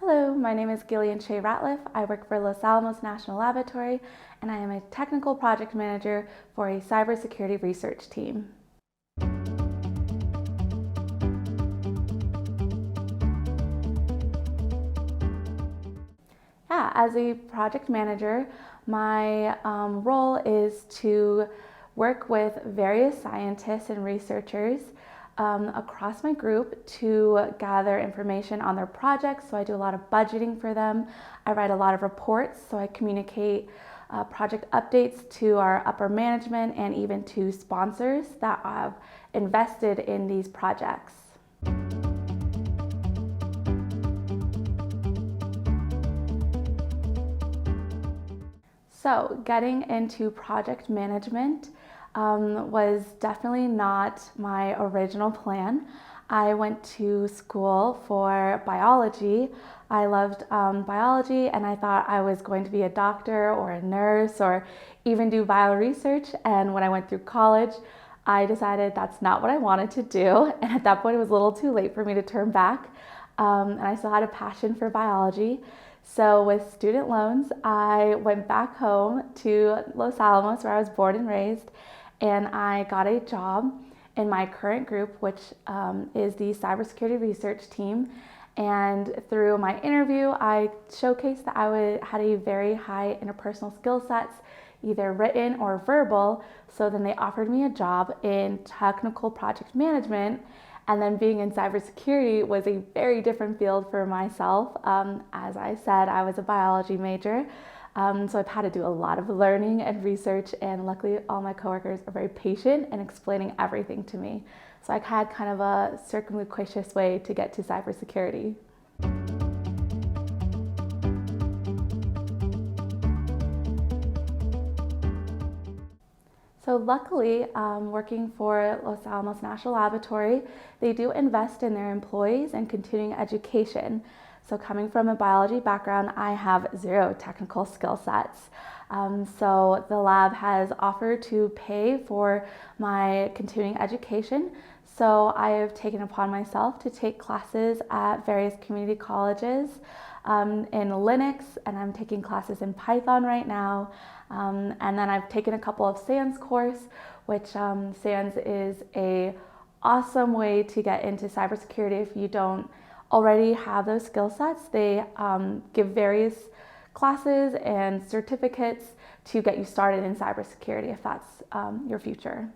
Hello, my name is Gillian Hsieh Ratcliff. I work for Los Alamos National Laboratory, and I am a technical project manager for a cybersecurity research team. Yeah, as a project manager, my role is to work with various scientists and researchers across my group to gather information on their projects. So I do a lot of budgeting for them. I write a lot of reports, so I communicate project updates to our upper management and even to sponsors that have invested in these projects. So getting into project management was definitely not my original plan. I went to school for biology. I loved biology, and I thought I was going to be a doctor or a nurse or even do bioresearch. And when I went through college, I decided that's not what I wanted to do. And at that point, it was a little too late for me to turn back. And I still had a passion for biology. So with student loans, I went back home to Los Alamos, where I was born and raised, and I got a job in my current group, which is the cybersecurity research team. And through my interview, I showcased that I had a very high interpersonal skill sets, either written or verbal. So then they offered me a job in technical project management. And then being in cybersecurity was a very different field for myself. As I said, I was a biology major. So I've had to do a lot of learning and research, and luckily all my coworkers are very patient in explaining everything to me. So I had kind of a circumlocution way to get to cybersecurity. So luckily, working for Los Alamos National Laboratory, they do invest in their employees and continuing education. So coming from a biology background, I have zero technical skill sets. So the lab has offered to pay for my continuing education. So I have taken upon myself to take classes at various community colleges in Linux, and I'm taking classes in Python right now. And then I've taken a couple of SANS course, which SANS is a awesome way to get into cybersecurity if you don't already have those skill sets. They give various classes and certificates to get you started in cybersecurity if that's your future.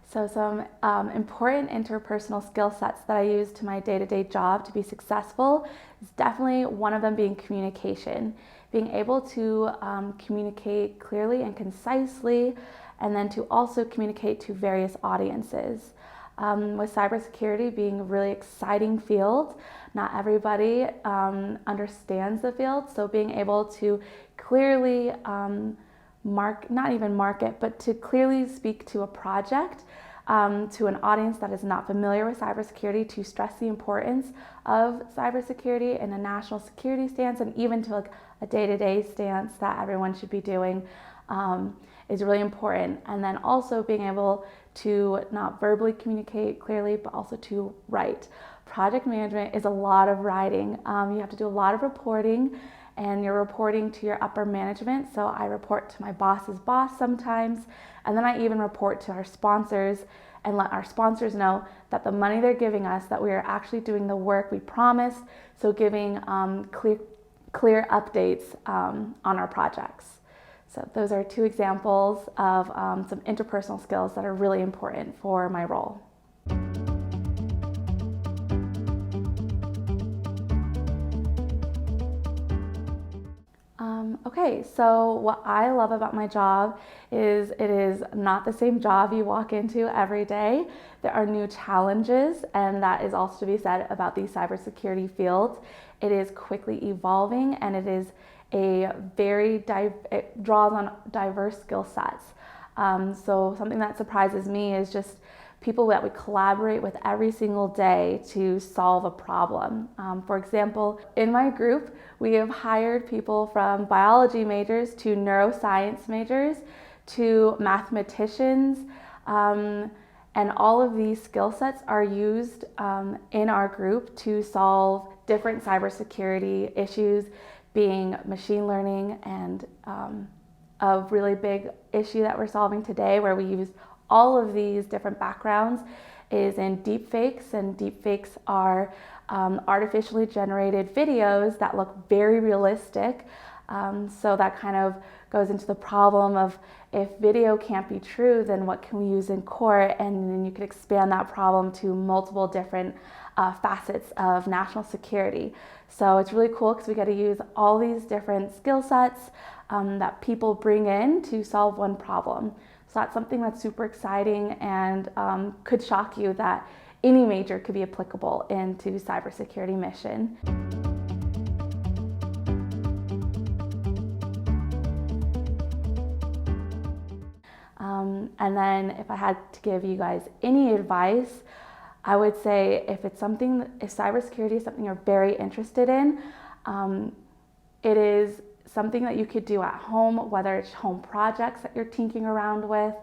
So some important interpersonal skill sets that I use to my day-to-day job to be successful is definitely one of them being communication. Being able to communicate clearly and concisely, and then to also communicate to various audiences. With cybersecurity being a really exciting field, not everybody understands the field, so being able to clearly not even market, but to clearly speak to a project, to an audience that is not familiar with cybersecurity, to stress the importance of cybersecurity in a national security stance and even to like a day-to-day stance that everyone should be doing is really important. And then also being able to not verbally communicate clearly, but also to write. Project management is a lot of writing. You have to do a lot of reporting, and you're reporting to your upper management. So I report to my boss's boss sometimes, and then I even report to our sponsors and let our sponsors know that the money they're giving us, that we are actually doing the work we promised. So giving clear updates on our projects. So those are two examples of some interpersonal skills that are really important for my role. Okay, so what I love about my job is it is not the same job you walk into every day. There are new challenges, and that is also to be said about the cybersecurity field. It is quickly evolving, and it is it draws on diverse skill sets. So something that surprises me is just people that we collaborate with every single day to solve a problem. For example, in my group, we have hired people from biology majors to neuroscience majors to mathematicians And all of these skill sets are used in our group to solve different cybersecurity issues, being machine learning and a really big issue that we're solving today, where we use all of these different backgrounds, is in deepfakes. And deepfakes are artificially generated videos that look very realistic. So that kind of goes into the problem of, if video can't be true, then what can we use in court? And then you could expand that problem to multiple different facets of national security. So it's really cool because we get to use all these different skill sets that people bring in to solve one problem. So that's something that's super exciting and could shock you that any major could be applicable into cybersecurity mission. And then if I had to give you guys any advice, I would say if cybersecurity is something you're very interested in, it is something that you could do at home, whether it's home projects that you're tinkering around with.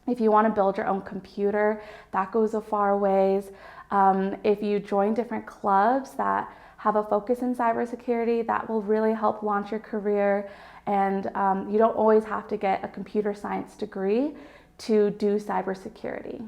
If you want to build your own computer, that goes a far ways. If you join different clubs that have a focus in cybersecurity, that will really help launch your career. And you don't always have to get a computer science degree to do cybersecurity.